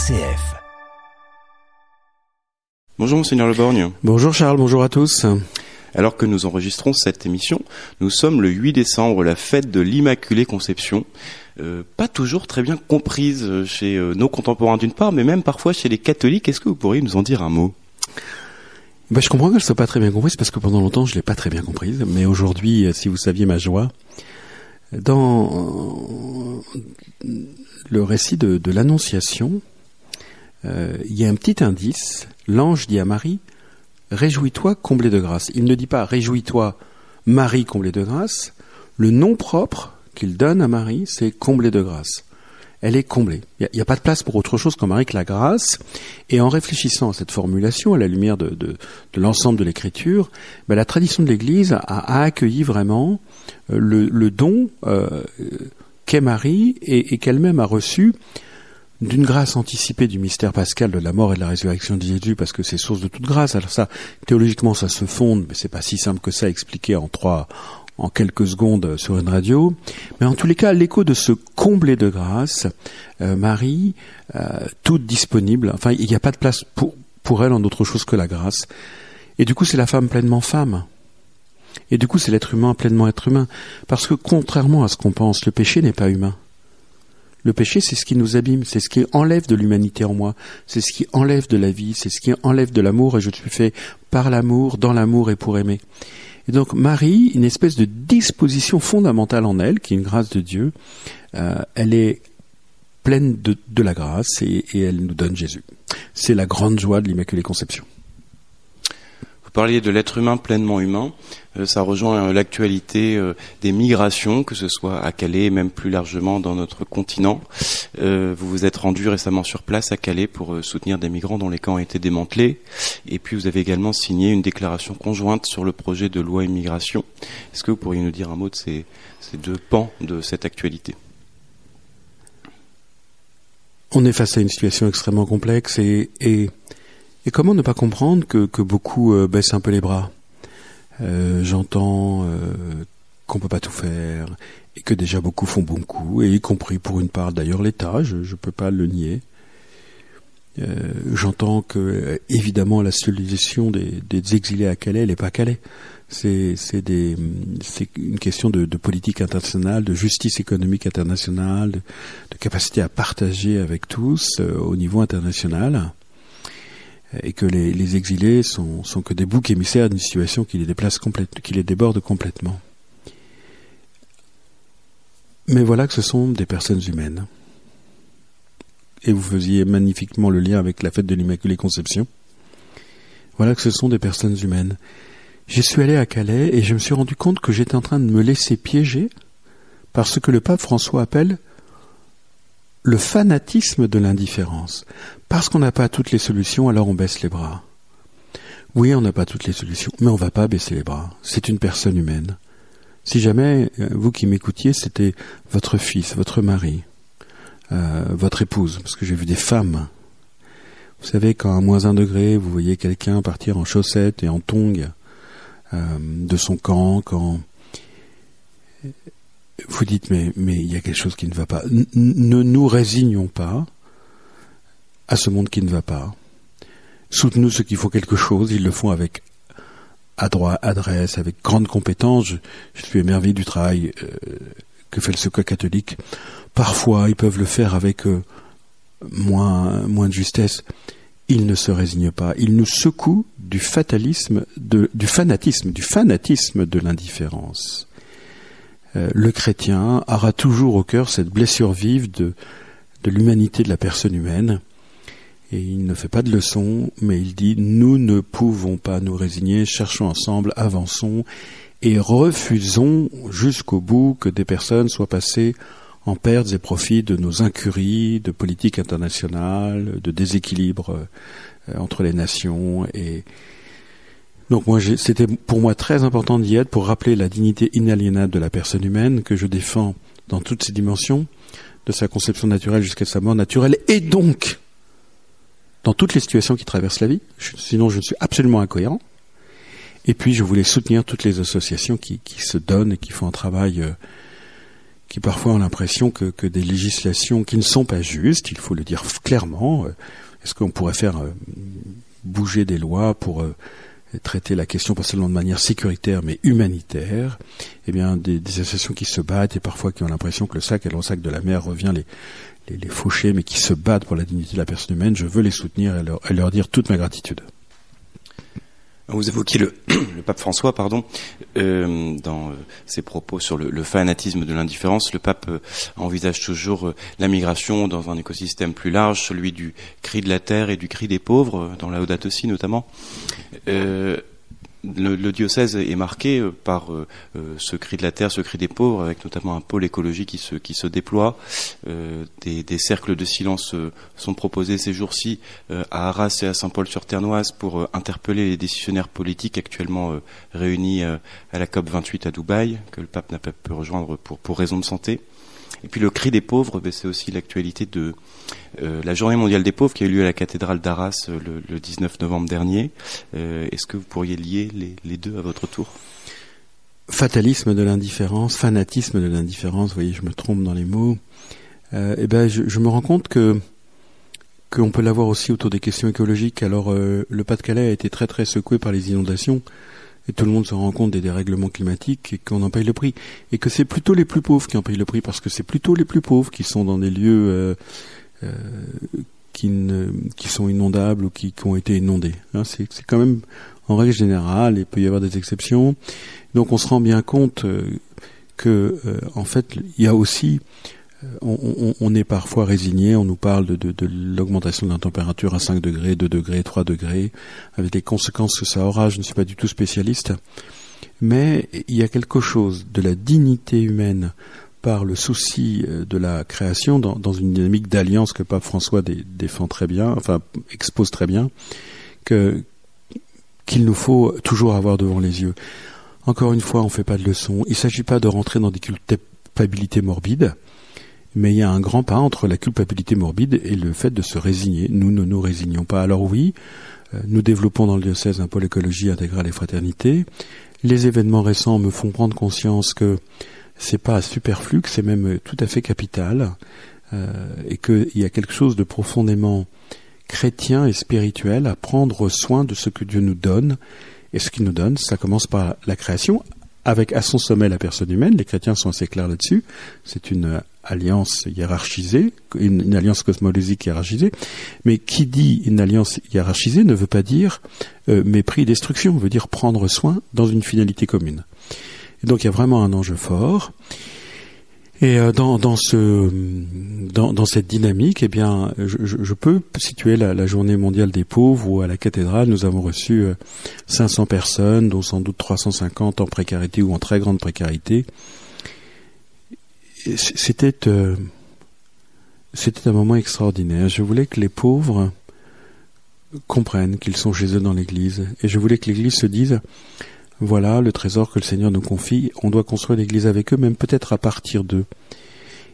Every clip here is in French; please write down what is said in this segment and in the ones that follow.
RCF. Bonjour Monseigneur Le Borgne. Bonjour Charles, bonjour à tous. Alors que nous enregistrons cette émission, nous sommes le 8 décembre, la fête de l'Immaculée Conception. Pas toujours très bien comprise chez nos contemporains d'une part, mais même parfois chez les catholiques. Est-ce que vous pourriez nous en dire un mot ? Je comprends qu'elle ne soit pas très bien comprise parce que pendant longtemps je ne l'ai pas très bien comprise. Mais aujourd'hui, si vous saviez ma joie, dans le récit de l'Annonciation, il y a un petit indice. L'ange dit à Marie: réjouis-toi, comblée de grâce. Il ne dit pas réjouis-toi, Marie, comblée de grâce. Le nom propre qu'il donne à Marie, c'est comblée de grâce. Elle est comblée. Il n'y a pas de place pour autre chose qu'en Marie que la grâce. Et en réfléchissant à cette formulation, à la lumière de l'ensemble de l'Écriture, la tradition de l'Église a accueilli vraiment le don qu'est Marie et qu'elle-même a reçu d'une grâce anticipée du mystère pascal de la mort et de la résurrection de Jésus, parce que c'est source de toute grâce. Alors ça, théologiquement, ça se fonde, mais c'est pas si simple que ça à expliquer en quelques secondes sur une radio. Mais en tous les cas, l'écho de ce comblé de grâce, Marie, toute disponible, enfin, il n'y a pas de place pour elle en autre chose que la grâce. Et du coup, c'est la femme pleinement femme. Et du coup, c'est l'être humain pleinement être humain. Parce que contrairement à ce qu'on pense, le péché n'est pas humain. Le péché, c'est ce qui nous abîme, c'est ce qui enlève de l'humanité en moi, c'est ce qui enlève de la vie, c'est ce qui enlève de l'amour, et je suis fait par l'amour, dans l'amour et pour aimer. Et donc Marie, une espèce de disposition fondamentale en elle, qui est une grâce de Dieu, elle est pleine de la grâce et elle nous donne Jésus. C'est la grande joie de l'Immaculée Conception. Vous parliez de l'être humain pleinement humain, ça rejoint l'actualité des migrations, que ce soit à Calais et même plus largement dans notre continent. Vous vous êtes rendu récemment sur place à Calais pour soutenir des migrants dont les camps ont été démantelés. Et puis vous avez également signé une déclaration conjointe sur le projet de loi immigration. Est-ce que vous pourriez nous dire un mot de ces deux pans de cette actualité ? On est face à une situation extrêmement complexe et comment ne pas comprendre que beaucoup baissent un peu les bras. J'entends qu'on peut pas tout faire et que déjà beaucoup font bon coup, et y compris pour une part d'ailleurs l'État, je peux pas le nier. J'entends que évidemment la solution des exilés à Calais, elle n'est pas à Calais. C'est une question de politique internationale, de justice économique internationale, de capacité à partager avec tous au niveau international. Et que les exilés sont que des boucs émissaires d'une situation qui les déborde complètement. Mais voilà que ce sont des personnes humaines. Et vous faisiez magnifiquement le lien avec la fête de l'Immaculée Conception. Voilà que ce sont des personnes humaines. J'y suis allé à Calais et je me suis rendu compte que j'étais en train de me laisser piéger par ce que le pape François appelle le fanatisme de l'indifférence. Parce qu'on n'a pas toutes les solutions, alors on baisse les bras. Oui, on n'a pas toutes les solutions, mais on va pas baisser les bras. C'est une personne humaine. Si jamais, vous qui m'écoutiez, c'était votre fils, votre mari, votre épouse, parce que j'ai vu des femmes. Vous savez, quand à -1 degré, vous voyez quelqu'un partir en chaussettes et en tongs de son camp, quand vous dites mais il y a quelque chose qui ne va pas. Ne nous résignons pas à ce monde qui ne va pas. Soutenons ceux qui font quelque chose, ils le font avec adresse, avec grande compétence. Je suis émerveillé du travail que fait le Secours catholique. Parfois, ils peuvent le faire avec moins de justesse. Ils ne se résignent pas. Ils nous secouent du fanatisme de l'indifférence. Le chrétien aura toujours au cœur cette blessure vive de l'humanité de la personne humaine. Et il ne fait pas de leçon, mais il dit « Nous ne pouvons pas nous résigner, cherchons ensemble, avançons et refusons jusqu'au bout que des personnes soient passées en pertes et profits de nos incuries, de politique internationale, de déséquilibre entre les nations. » Et donc c'était pour moi très important d'y être pour rappeler la dignité inaliénable de la personne humaine que je défends dans toutes ses dimensions, de sa conception naturelle jusqu'à sa mort naturelle, et donc dans toutes les situations qui traversent la vie, sinon je suis absolument incohérent. Et puis je voulais soutenir toutes les associations qui se donnent et qui font un travail qui parfois ont l'impression que des législations qui ne sont pas justes, il faut le dire clairement, est-ce qu'on pourrait faire bouger des lois pour traiter la question pas seulement de manière sécuritaire mais humanitaire? Eh bien, des associations qui se battent et parfois qui ont l'impression que le sac de la mer revient les faucher, mais qui se battent pour la dignité de la personne humaine, je veux les soutenir et leur dire toute ma gratitude. Vous évoquiez le pape François, dans ses propos sur le fanatisme de l'indifférence. Le pape envisage toujours la migration dans un écosystème plus large, celui du cri de la terre et du cri des pauvres, dans Laudato Si notamment. Le diocèse est marqué par ce cri de la terre, ce cri des pauvres, avec notamment un pôle écologie qui se déploie. Des cercles de silence sont proposés ces jours-ci à Arras et à Saint-Paul-sur-Ternoise pour interpeller les décisionnaires politiques actuellement réunis à la COP28 à Dubaï, que le pape n'a pas pu rejoindre pour raison de santé. Et puis le cri des pauvres, c'est aussi l'actualité de la Journée mondiale des pauvres qui a eu lieu à la cathédrale d'Arras le 19 novembre dernier. Est-ce que vous pourriez lier les deux à votre tour? Fatalisme de l'indifférence, fanatisme de l'indifférence, vous voyez, je me trompe dans les mots. Je me rends compte qu'on peut l'avoir aussi autour des questions écologiques. Alors, le Pas-de-Calais a été très très secoué par les inondations. Et tout le monde se rend compte des dérèglements climatiques et qu'on en paye le prix. Et que c'est plutôt les plus pauvres qui en payent le prix, parce que c'est plutôt les plus pauvres qui sont dans des lieux qui sont inondables ou qui ont été inondés. Hein, c'est quand même, en règle générale, il peut y avoir des exceptions. Donc on se rend bien compte que en fait, il y a aussi... On est parfois résigné, on nous parle de l'augmentation de la température à 5 degrés, 2 degrés, 3 degrés, avec les conséquences que ça aura. Je ne suis pas du tout spécialiste, mais il y a quelque chose de la dignité humaine par le souci de la création dans une dynamique d'alliance que Pape François défend très bien, enfin expose très bien, qu'il nous faut toujours avoir devant les yeux. Encore une fois, on ne fait pas de leçons. Il ne s'agit pas de rentrer dans des culpabilités morbides, mais il y a un grand pas entre la culpabilité morbide et le fait de se résigner. Nous ne nous résignons pas. Alors oui, nous développons dans le diocèse un pôle écologie intégrale et fraternité. Les événements récents me font prendre conscience que c'est pas superflu, que c'est même tout à fait capital, et qu'il y a quelque chose de profondément chrétien et spirituel à prendre soin de ce que Dieu nous donne. Et ce qu'il nous donne, ça commence par la création, avec à son sommet la personne humaine. Les chrétiens sont assez clairs là-dessus. C'est une alliance hiérarchisée, une alliance cosmologique hiérarchisée. Mais qui dit une alliance hiérarchisée ne veut pas dire mépris et destruction, veut dire prendre soin dans une finalité commune. Et donc il y a vraiment un enjeu fort. Et dans cette dynamique, eh bien, je peux situer la Journée mondiale des pauvres où à la cathédrale nous avons reçu 500 personnes, dont sans doute 350 en précarité ou en très grande précarité. C'était un moment extraordinaire. Je voulais que les pauvres comprennent qu'ils sont chez eux dans l'Église, et je voulais que l'Église se dise: voilà le trésor que le Seigneur nous confie, on doit construire l'Église avec eux, même peut-être à partir d'eux.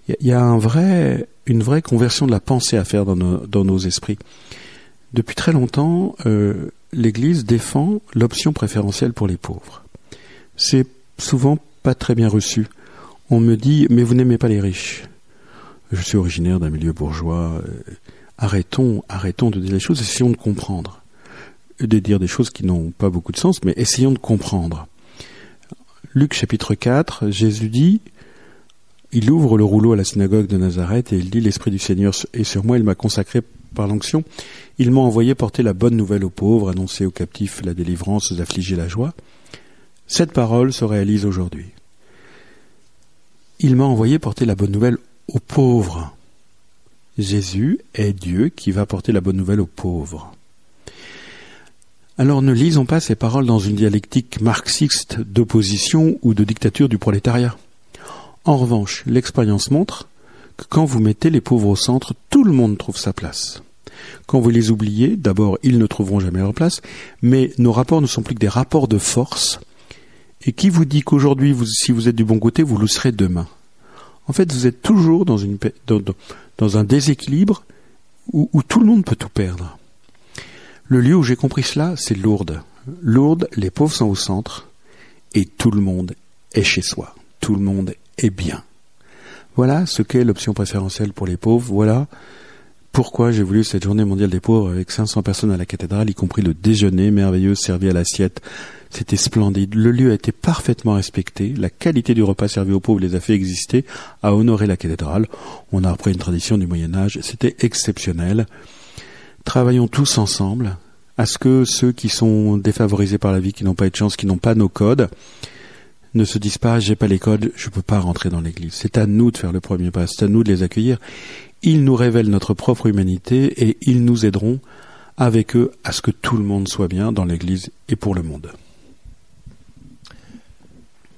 Il y a une vraie conversion de la pensée à faire dans nos esprits. Depuis très longtemps, l'Église défend l'option préférentielle pour les pauvres. C'est souvent pas très bien reçu. On me dit: mais vous n'aimez pas les riches. Je suis originaire d'un milieu bourgeois. Arrêtons de dire les choses, essayons de comprendre. De dire des choses qui n'ont pas beaucoup de sens, mais essayons de comprendre. Luc chapitre 4, Jésus dit, il ouvre le rouleau à la synagogue de Nazareth et il dit: l'Esprit du Seigneur est sur moi, il m'a consacré par l'onction, il m'a envoyé porter la bonne nouvelle aux pauvres, annoncer aux captifs la délivrance, aux affligés la joie. Cette parole se réalise aujourd'hui. Il m'a envoyé porter la bonne nouvelle aux pauvres. Jésus est Dieu qui va porter la bonne nouvelle aux pauvres. Alors ne lisons pas ces paroles dans une dialectique marxiste d'opposition ou de dictature du prolétariat. En revanche, l'expérience montre que quand vous mettez les pauvres au centre, tout le monde trouve sa place. Quand vous les oubliez, d'abord, ils ne trouveront jamais leur place, mais nos rapports ne sont plus que des rapports de force. Et qui vous dit qu'aujourd'hui, si vous êtes du bon côté, vous le serez demain? En fait, vous êtes toujours dans un déséquilibre où tout le monde peut tout perdre. Le lieu où j'ai compris cela, c'est Lourdes. Lourdes, les pauvres sont au centre et tout le monde est chez soi. Tout le monde est bien. Voilà ce qu'est l'option préférentielle pour les pauvres. Voilà pourquoi j'ai voulu cette journée mondiale des pauvres avec 500 personnes à la cathédrale, y compris le déjeuner merveilleux servi à l'assiette. C'était splendide. Le lieu a été parfaitement respecté. La qualité du repas servi aux pauvres les a fait exister, a honoré la cathédrale. On a repris une tradition du Moyen-Âge. C'était exceptionnel. Travaillons tous ensemble à ce que ceux qui sont défavorisés par la vie, qui n'ont pas eu de chance, qui n'ont pas nos codes, ne se disent pas « j'ai pas les codes, je peux pas rentrer dans l'église ». C'est à nous de faire le premier pas, c'est à nous de les accueillir. Ils nous révèlent notre propre humanité et ils nous aideront avec eux à ce que tout le monde soit bien dans l'église et pour le monde.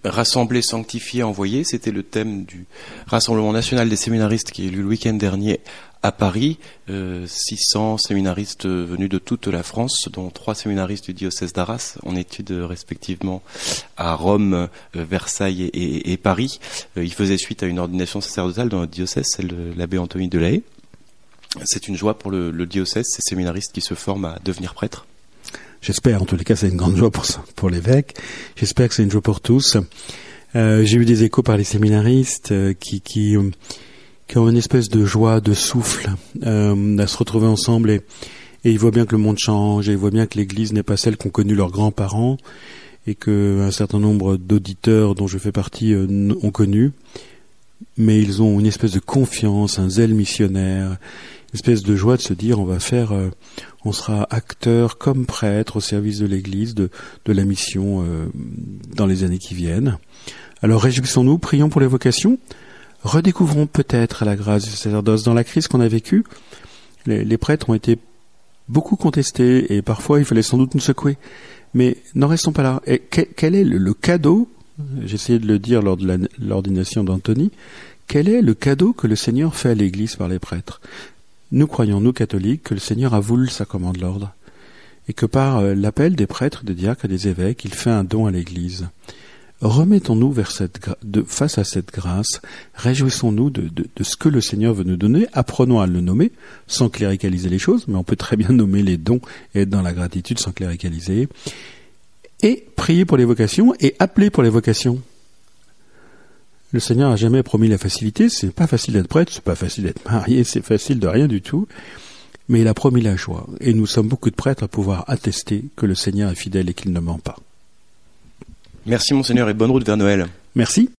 Rassembler, sanctifier, envoyer, c'était le thème du Rassemblement national des séminaristes qui a eu lieu le week-end dernier à Paris. 600 séminaristes venus de toute la France, dont 3 séminaristes du diocèse d'Arras, en études respectivement à Rome, Versailles et Paris. Ils faisaient suite à une ordination sacerdotale dans notre diocèse, celle de l'abbé Anthony Delahaye. C'est une joie pour le diocèse, ces séminaristes qui se forment à devenir prêtres. J'espère, en tous les cas, c'est une grande joie pour l'évêque. J'espère que c'est une joie pour tous. J'ai eu des échos par les séminaristes qui ont une espèce de joie, de souffle à se retrouver ensemble et ils voient bien que le monde change et ils voient bien que l'Église n'est pas celle qu'ont connue leurs grands-parents et qu'un certain nombre d'auditeurs dont je fais partie ont connu. Mais ils ont une espèce de confiance, un zèle missionnaire, une espèce de joie de se dire on sera acteur comme prêtre au service de l'Église, de la mission dans les années qui viennent. Alors réjouissons-nous, prions pour les vocations, redécouvrons peut-être la grâce du sacerdoce. Dans la crise qu'on a vécue, les prêtres ont été beaucoup contestés et parfois il fallait sans doute nous secouer. Mais n'en restons pas là. Et quel est le cadeau, j'ai essayé de le dire lors de l'ordination d'Anthony, quel est le cadeau que le Seigneur fait à l'Église par les prêtres ? Nous croyons, nous catholiques, que le Seigneur a voulu le sacrement de l'ordre et que par l'appel des prêtres, des diacres et des évêques, il fait un don à l'Église. Remettons-nous face à cette grâce, réjouissons-nous de ce que le Seigneur veut nous donner, apprenons à le nommer, sans cléricaliser les choses, mais on peut très bien nommer les dons et être dans la gratitude sans cléricaliser, et prier pour les vocations et appeler pour les vocations. Le Seigneur n'a jamais promis la facilité, c'est pas facile d'être prêtre, c'est pas facile d'être marié, c'est facile de rien du tout, mais il a promis la joie, et nous sommes beaucoup de prêtres à pouvoir attester que le Seigneur est fidèle et qu'il ne ment pas. Merci Monseigneur et bonne route vers Noël. Merci.